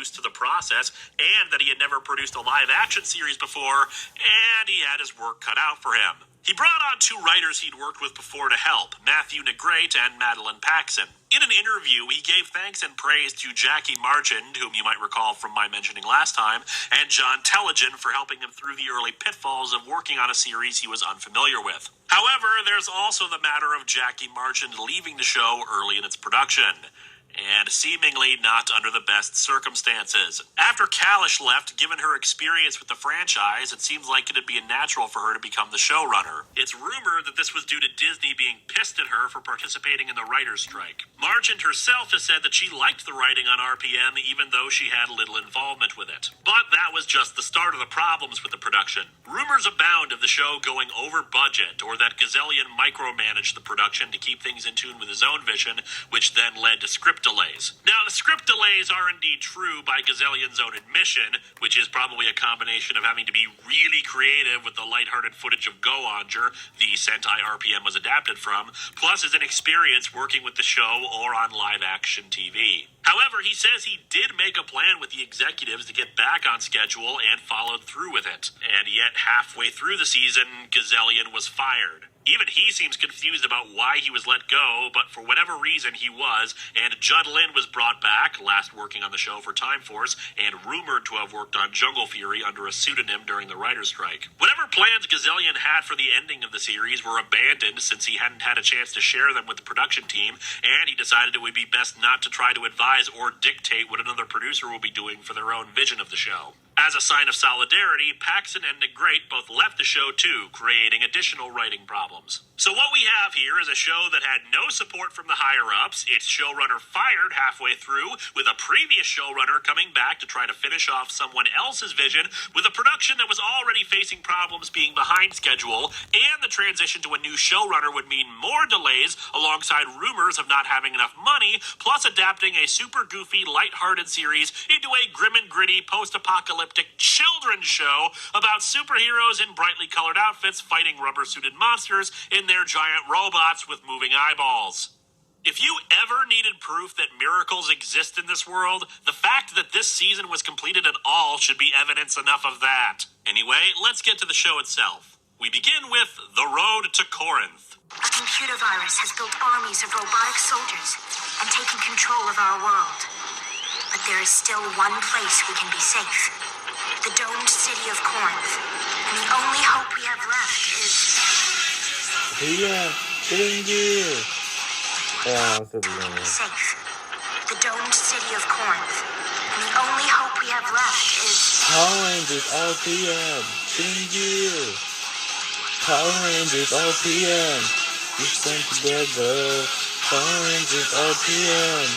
used to the process, and that he had never produced a live-action series before, and he had his work cut out for him. He brought on two writers he'd worked with before to help, Matthew Negrete and Madeline Paxson. In an interview, he gave thanks and praise to Jackie Marchand, whom you might recall from my mentioning last time, and John Tellegen for helping him through the early pitfalls of working on a series he was unfamiliar with. However, there's also the matter of Jackie Marchand leaving the show early in its production, and seemingly not under the best circumstances. After Kalish left, given her experience with the franchise, it seems like it'd be natural for her to become the showrunner. It's rumored that this was due to Disney being pissed at her for participating in the writer's strike. Marchand herself has said that she liked the writing on RPM even though she had little involvement with it. But that was just the start of the problems with the production. Rumors abound of the show going over budget, or that Gazelian micromanaged the production to keep things in tune with his own vision, which then led to script delays. Now, the script delays are indeed true by Gazelian's own admission, which is probably a combination of having to be really creative with the lighthearted footage of Go-Onger, the Sentai RPM was adapted from, plus his inexperience working with the show or on live-action TV. However, he says he did make a plan with the executives to get back on schedule and followed through with it. And yet, halfway through the season, Gazelian was fired. Even he seems confused about why he was let go, but for whatever reason he was, and Judd Lin was brought back, last working on the show for Time Force, and rumored to have worked on Jungle Fury under a pseudonym during the writer's strike. Whatever plans Gazelian had for the ending of the series were abandoned since he hadn't had a chance to share them with the production team, and he decided it would be best not to try to advise or dictate what another producer will be doing for their own vision of the show. As a sign of solidarity, Paxson and Negrete both left the show too, creating additional writing problems. So what we have here is a show that had no support from the higher-ups, its showrunner fired halfway through, with a previous showrunner coming back to try to finish off someone else's vision, with a production that was already facing problems being behind schedule, and the transition to a new showrunner would mean more delays, alongside rumors of not having enough money, plus adapting a super goofy, lighthearted series into a grim and gritty, post-apocalyptic children's show about superheroes in brightly colored outfits fighting rubber-suited monsters in their giant robots with moving eyeballs. If you ever needed proof that miracles exist in this world, the fact that this season was completed at all should be evidence enough of that. Anyway, let's get to the show itself. We begin with The Road to Corinth. A computer virus has built armies of robotic soldiers and taken control of our world. But there is still one place we can be safe. The domed city of Corinth. And the only hope we have left is... safe. The domed city of Corinth. And the only hope we have left is... Power Rangers RPM. Power Rangers RPM. You stand together. Power Rangers RPM.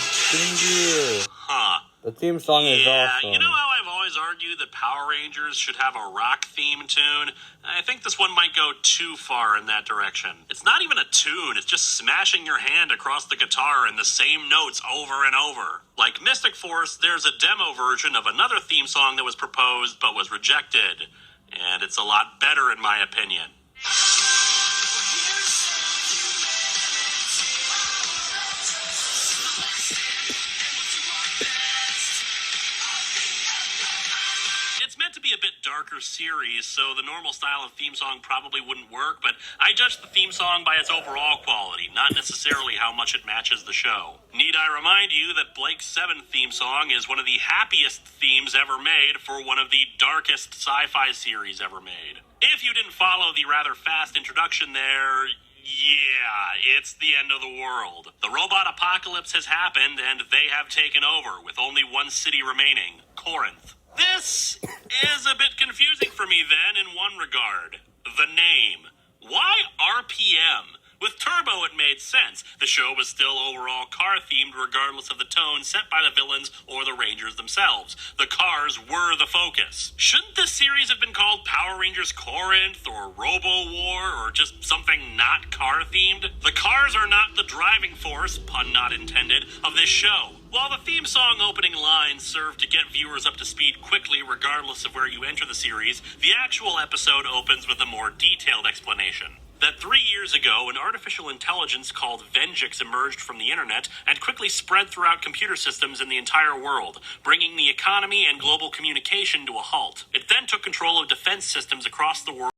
The theme song is awesome. You know how I've always argued that Power Rangers should have a rock theme tune? I think this one might go too far in that direction. It's not even a tune, it's just smashing your hand across the guitar in the same notes over and over. Like Mystic Force, there's a demo version of another theme song that was proposed but was rejected. And it's a lot better in my opinion. It's meant to be a bit darker series, so the normal style of theme song probably wouldn't work, but I judge the theme song by its overall quality, not necessarily how much it matches the show. Need I remind you that Blake's 7th theme song is one of the happiest themes ever made for one of the darkest sci-fi series ever made. If you didn't follow the rather fast introduction there, yeah, it's the end of the world. The robot apocalypse has happened, and they have taken over, with only one city remaining, Corinth. This is a bit confusing for me then in one regard. The name. Why RPM? With Turbo it made sense. The show was still overall car-themed regardless of the tone set by the villains or the Rangers themselves. The cars were the focus. Shouldn't this series have been called Power Rangers Corinth or Robo War or just something not car-themed? The cars are not the driving force, pun not intended, of this show. While the theme song opening lines serve to get viewers up to speed quickly regardless of where you enter the series, the actual episode opens with a more detailed explanation. that 3 years ago, an artificial intelligence called Venjix emerged from the internet and quickly spread throughout computer systems in the entire world, bringing the economy and global communication to a halt. It then took control of defense systems across the world.